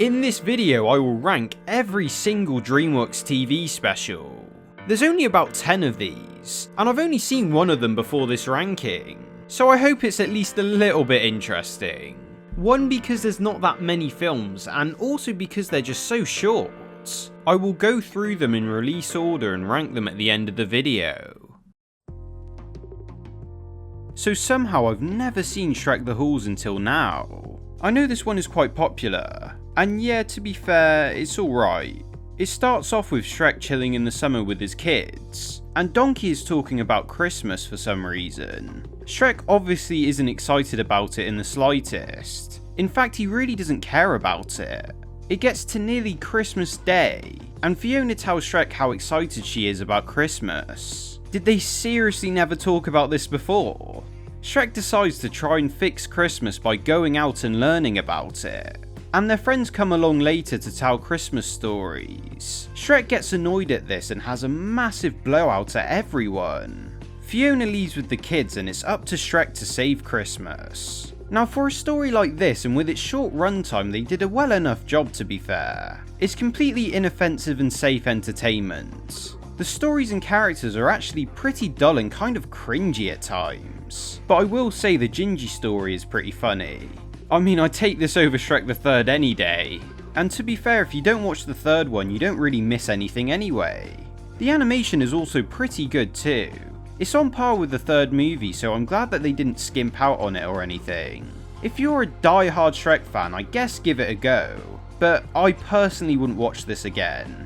In this video I will rank every single Dreamworks TV special. There's only about 10 of these, and I've only seen one of them before this ranking, so I hope it's at least a little bit interesting. One, because there's not that many films, and also because they're just so short. I will go through them in release order and rank them at the end of the video. So somehow I've never seen Shrek the Halls until now. I know this one is quite popular, and yeah, to be fair, it's alright. It starts off with Shrek chilling in the summer with his kids, and Donkey is talking about Christmas for some reason. Shrek obviously isn't excited about it in the slightest. In fact, he really doesn't care about it. It gets to nearly Christmas Day, and Fiona tells Shrek how excited she is about Christmas. Did they seriously never talk about this before? Shrek decides to try and fix Christmas by going out and learning about it, and their friends come along later to tell Christmas stories. Shrek gets annoyed at this and has a massive blowout at everyone. Fiona leaves with the kids and it's up to Shrek to save Christmas. Now, for a story like this and with its short runtime, they did a well enough job, to be fair. It's completely inoffensive and safe entertainment. The stories and characters are actually pretty dull and kind of cringy at times, but I will say the Gingy story is pretty funny. I mean, I'd take this over Shrek the Third any day, and to be fair, if you don't watch the third one, you don't really miss anything anyway. The animation is also pretty good too. It's on par with the third movie, so I'm glad that they didn't skimp out on it or anything. If you're a die-hard Shrek fan, I guess give it a go, but I personally wouldn't watch this again.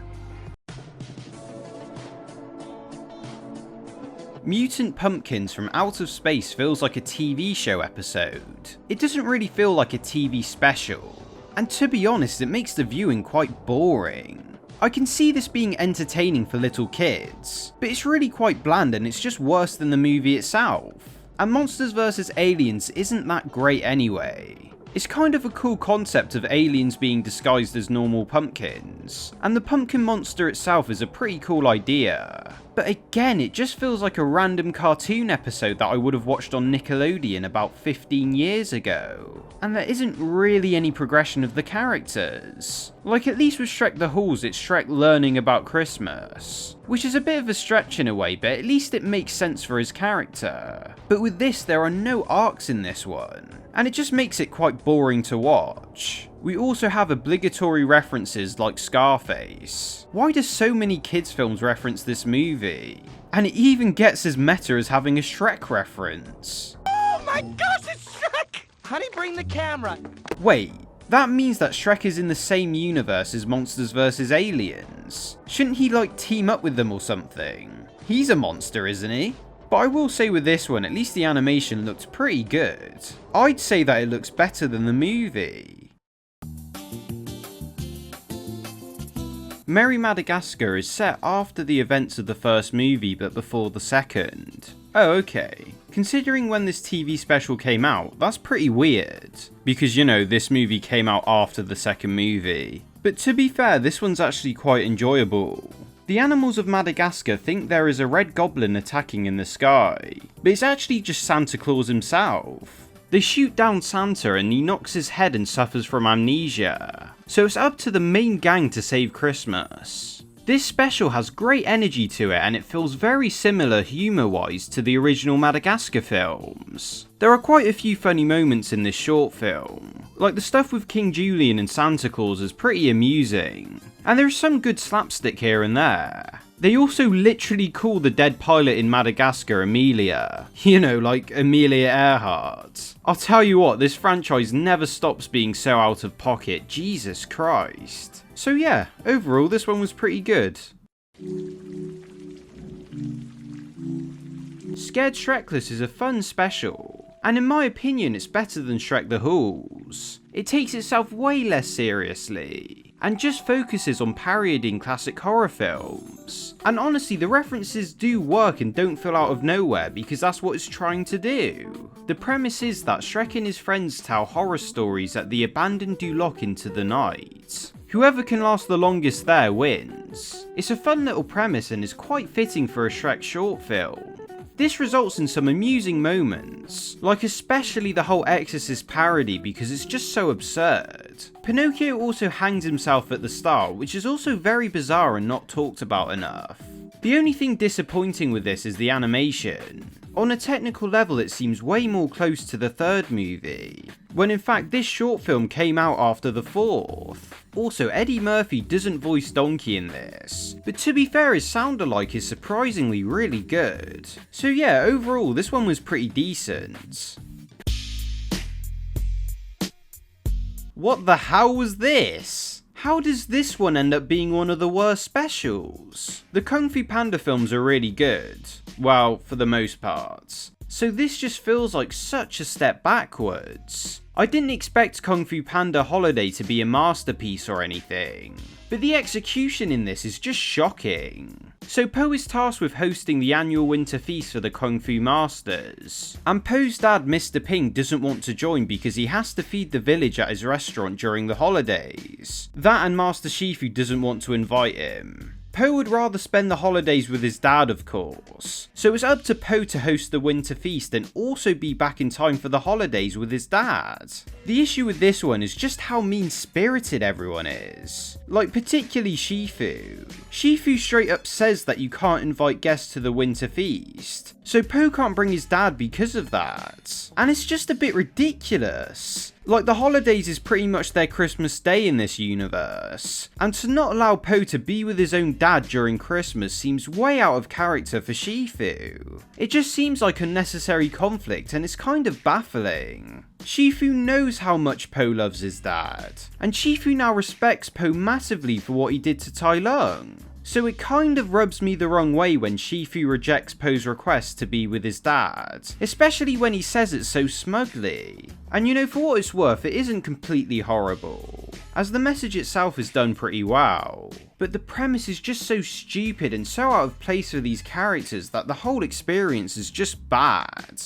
Mutant Pumpkins from Out of Space feels like a TV show episode. It doesn't really feel like a TV special, and to be honest, it makes the viewing quite boring. I can see this being entertaining for little kids, but it's really quite bland and it's just worse than the movie itself. And Monsters vs Aliens isn't that great anyway. It's kind of a cool concept of aliens being disguised as normal pumpkins, and the pumpkin monster itself is a pretty cool idea. But again, it just feels like a random cartoon episode that I would have watched on Nickelodeon about 15 years ago. And there isn't really any progression of the characters. Like, at least with Shrek the Halls, it's Shrek learning about Christmas, which is a bit of a stretch in a way, but at least it makes sense for his character. But with this, there are no arcs in this one, and it just makes it quite boring to watch. We also have obligatory references like Scarface. Why do so many kids films reference this movie? And it even gets as meta as having a Shrek reference. Oh my gosh, it's Shrek! Honey, bring the camera. Wait, that means that Shrek is in the same universe as Monsters vs Aliens. Shouldn't he like team up with them or something? He's a monster, isn't he? But I will say with this one, at least the animation looked pretty good. I'd say that it looks better than the movie. Merry Madagascar is set after the events of the first movie but before the second. Oh, okay. Considering when this TV special came out, that's pretty weird. Because, you know, this movie came out after the second movie. But to be fair, this one's actually quite enjoyable. The animals of Madagascar think there is a red goblin attacking in the sky, but it's actually just Santa Claus himself. They shoot down Santa and he knocks his head and suffers from amnesia, so it's up to the main gang to save Christmas. This special has great energy to it and it feels very similar humour-wise to the original Madagascar films. There are quite a few funny moments in this short film, like the stuff with King Julian and Santa Claus is pretty amusing, and there's some good slapstick here and there. They also literally call the dead pilot in Madagascar Amelia. You know, like Amelia Earhart. I'll tell you what, this franchise never stops being so out of pocket, Jesus Christ. So yeah, overall this one was pretty good. Scared Shrekless is a fun special, and in my opinion it's better than Shrek the Halls. It takes itself way less seriously, and just focuses on parodying classic horror films. And honestly, the references do work and don't feel out of nowhere because that's what it's trying to do. The premise is that Shrek and his friends tell horror stories at the abandoned Duloc into the night. Whoever can last the longest there wins. It's a fun little premise and is quite fitting for a Shrek short film. This results in some amusing moments, like especially the whole Exorcist parody because it's just so absurd. Pinocchio also hangs himself at the start, which is also very bizarre and not talked about enough. The only thing disappointing with this is the animation. On a technical level, it seems way more close to the third movie, when in fact this short film came out after the fourth. Also, Eddie Murphy doesn't voice Donkey in this, but to be fair, his sound-alike is surprisingly really good. So yeah, overall, this one was pretty decent. What the hell was this? How does this one end up being one of the worst specials? The Kung Fu Panda films are really good. Well, for the most part. So this just feels like such a step backwards. I didn't expect Kung Fu Panda Holiday to be a masterpiece or anything, but the execution in this is just shocking. So Po is tasked with hosting the annual winter feast for the Kung Fu Masters, and Po's dad Mr. Ping doesn't want to join because he has to feed the village at his restaurant during the holidays. That and Master Shifu doesn't want to invite him. Po would rather spend the holidays with his dad, of course, so it's up to Po to host the winter feast and also be back in time for the holidays with his dad. The issue with this one is just how mean-spirited everyone is, like particularly Shifu. Shifu straight up says that you can't invite guests to the winter feast, so Po can't bring his dad because of that, and it's just a bit ridiculous. Like, the holidays is pretty much their Christmas day in this universe, and to not allow Po to be with his own dad during Christmas seems way out of character for Shifu. It just seems like unnecessary conflict, and it's kind of baffling. Shifu knows how much Po loves his dad, and Shifu now respects Po massively for what he did to Tai Lung. So it kind of rubs me the wrong way when Shifu rejects Po's request to be with his dad, especially when he says it so smugly. And you know, for what it's worth, it isn't completely horrible, as the message itself is done pretty well. But the premise is just so stupid and so out of place for these characters that the whole experience is just bad.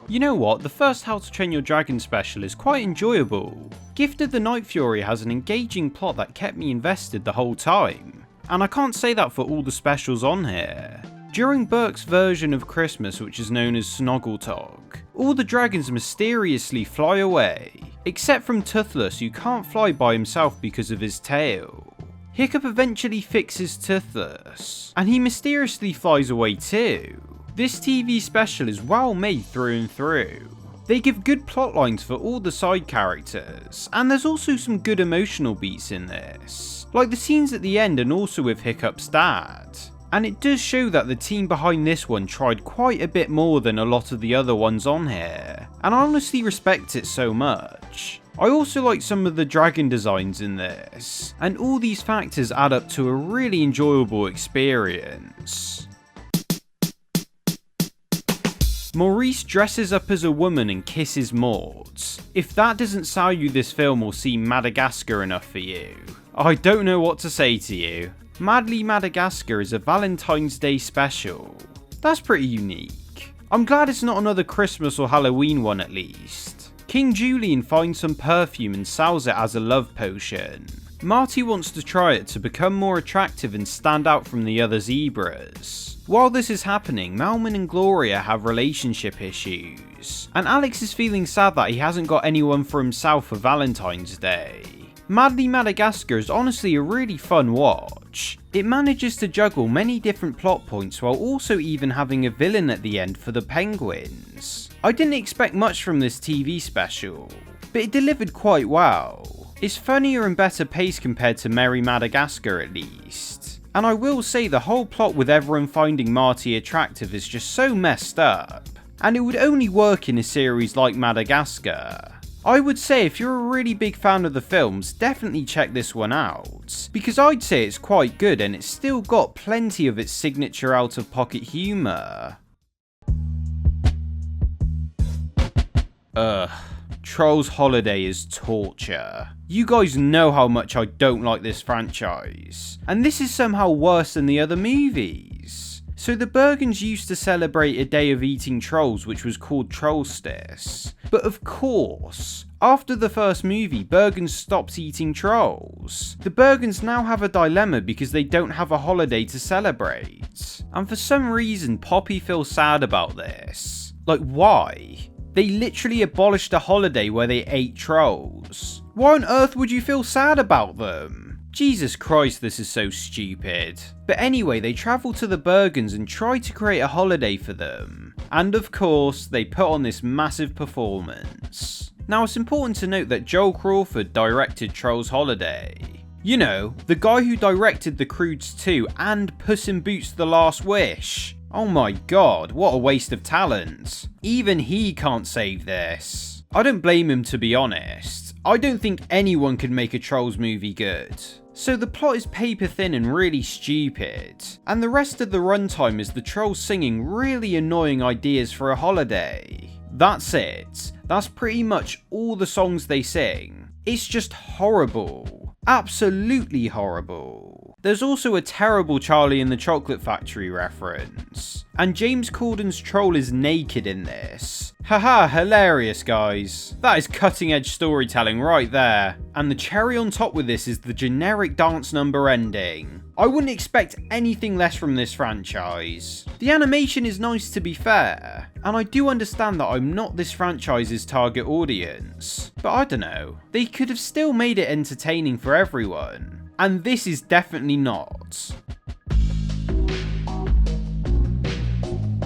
You know what, the first How to Train Your Dragon special is quite enjoyable. Gift of the Night Fury has an engaging plot that kept me invested the whole time, and I can't say that for all the specials on here. During Burke's version of Christmas, which is known as Snoggletog, all the dragons mysteriously fly away, except from Toothless, who can't fly by himself because of his tail. Hiccup eventually fixes Toothless, and he mysteriously flies away too. This TV special is well made through and through. They give good plot lines for all the side characters, and there's also some good emotional beats in this, like the scenes at the end and also with Hiccup's dad. And it does show that the team behind this one tried quite a bit more than a lot of the other ones on here, and I honestly respect it so much. I also like some of the dragon designs in this, and all these factors add up to a really enjoyable experience. Maurice dresses up as a woman and kisses Maud. If that doesn't sell you this film or seem Madagascar enough for you, I don't know what to say to you. Madly Madagascar is a Valentine's Day special. That's pretty unique. I'm glad it's not another Christmas or Halloween one at least. King Julian finds some perfume and sells it as a love potion. Marty wants to try it to become more attractive and stand out from the other zebras. While this is happening, Melman and Gloria have relationship issues, and Alex is feeling sad that he hasn't got anyone for himself for Valentine's Day. Madly Madagascar is honestly a really fun watch. It manages to juggle many different plot points while also even having a villain at the end for the penguins. I didn't expect much from this TV special, but it delivered quite well. It's funnier and better paced compared to Merry Madagascar at least. And I will say the whole plot with everyone finding Marty attractive is just so messed up, and it would only work in a series like Madagascar. I would say if you're a really big fan of the films, definitely check this one out, because I'd say it's quite good and it's still got plenty of its signature out-of-pocket humour. Trolls Holiday is torture. You guys know how much I don't like this franchise, and this is somehow worse than the other movies. So the Bergens used to celebrate a day of eating trolls which was called Trollstice, but of course, after the first movie, Bergens stopped eating trolls. The Bergens now have a dilemma because they don't have a holiday to celebrate, and for some reason Poppy feels sad about this. Like, why? They literally abolished a holiday where they ate trolls. Why on earth would you feel sad about them? Jesus Christ, this is so stupid. But anyway, they travel to the Bergens and try to create a holiday for them. And of course, they put on this massive performance. Now, it's important to note that Joel Crawford directed Trolls Holiday. You know, the guy who directed The Croods 2 and Puss in Boots: The Last Wish. Oh my god, what a waste of talent. Even he can't save this. I don't blame him, to be honest. I don't think anyone could make a Trolls movie good. So the plot is paper thin and really stupid, and the rest of the runtime is the trolls singing really annoying ideas for a holiday. That's it. That's pretty much all the songs they sing. It's just horrible. Absolutely horrible. There's also a terrible Charlie and the Chocolate Factory reference. And James Corden's troll is naked in this. Haha, hilarious guys. That is cutting edge storytelling right there. And the cherry on top with this is the generic dance number ending. I wouldn't expect anything less from this franchise. The animation is nice, to be fair, and I do understand that I'm not this franchise's target audience, but I don't know, they could have still made it entertaining for everyone, and this is definitely not.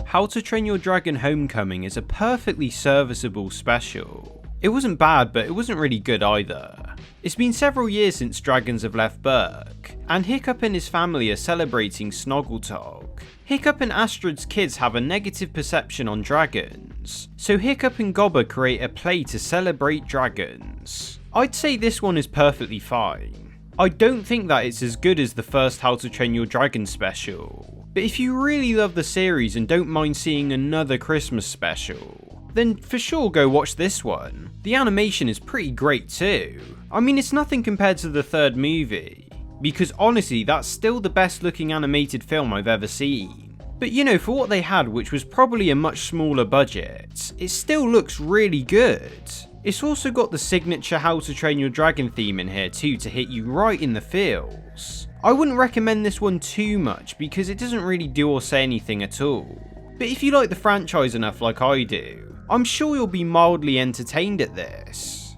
How to Train Your Dragon Homecoming is a perfectly serviceable special. It wasn't bad, but it wasn't really good either. It's been several years since dragons have left Berk, and Hiccup and his family are celebrating Snoggletog. Hiccup and Astrid's kids have a negative perception on dragons, so Hiccup and Gobber create a play to celebrate dragons. I'd say this one is perfectly fine. I don't think that it's as good as the first How to Train Your Dragon special, but if you really love the series and don't mind seeing another Christmas special, then for sure go watch this one. The animation is pretty great too. I mean, it's nothing compared to the third movie, because honestly that's still the best looking animated film I've ever seen. But you know, for what they had, which was probably a much smaller budget, it still looks really good. It's also got the signature How to Train Your Dragon theme in here too to hit you right in the feels. I wouldn't recommend this one too much because it doesn't really do or say anything at all. But if you like the franchise enough like I do, I'm sure you'll be mildly entertained at this.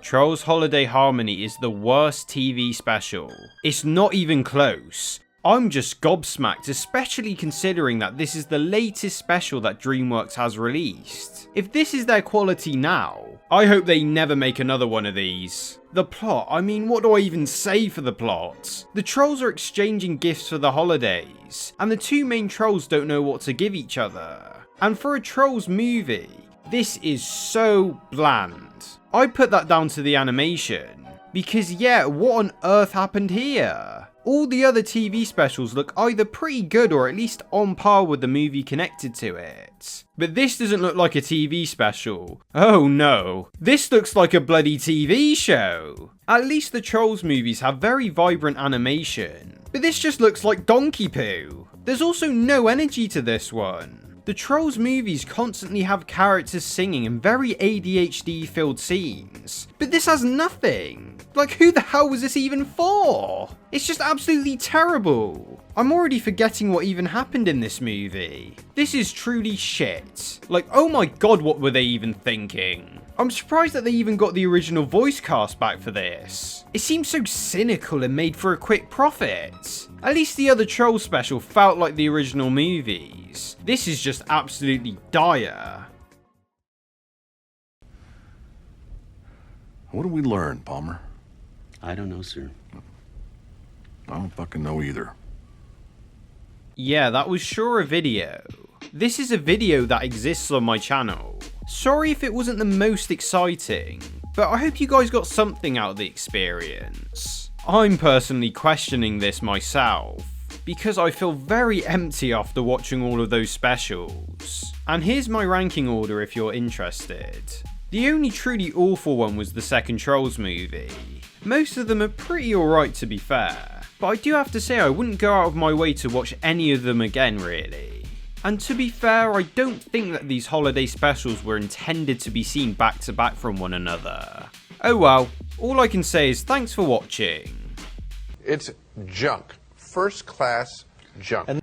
Trolls Holiday Harmony is the worst TV special. It's not even close. I'm just gobsmacked, especially considering that this is the latest special that Dreamworks has released. If this is their quality now, I hope they never make another one of these. The plot, I mean, what do I even say for the plot? The trolls are exchanging gifts for the holidays, and the two main trolls don't know what to give each other. And for a Trolls movie, this is so bland. I put that down to the animation, because yeah, what on earth happened here? All the other TV specials look either pretty good or at least on par with the movie connected to it. But this doesn't look like a TV special. Oh no, this looks like a bloody TV show. At least the Trolls movies have very vibrant animation, but this just looks like donkey poo. There's also no energy to this one. The Trolls movies constantly have characters singing and very ADHD filled scenes, but this has nothing. Like, who the hell was this even for? It's just absolutely terrible. I'm already forgetting what even happened in this movie. This is truly shit. Like, oh my god, what were they even thinking? I'm surprised that they even got the original voice cast back for this. It seems so cynical and made for a quick profit. At least the other Troll special felt like the original movies. This is just absolutely dire. What did we learn, Palmer? I don't know, sir. I don't fucking know either. Yeah, that was sure a video. This is a video that exists on my channel. Sorry if it wasn't the most exciting, but I hope you guys got something out of the experience. I'm personally questioning this myself, because I feel very empty after watching all of those specials. And here's my ranking order if you're interested. The only truly awful one was the second Trolls movie. Most of them are pretty alright, to be fair, but I do have to say I wouldn't go out of my way to watch any of them again, really. And to be fair, I don't think that these holiday specials were intended to be seen back to back from one another. Oh well, all I can say is thanks for watching. It's junk. First class junk.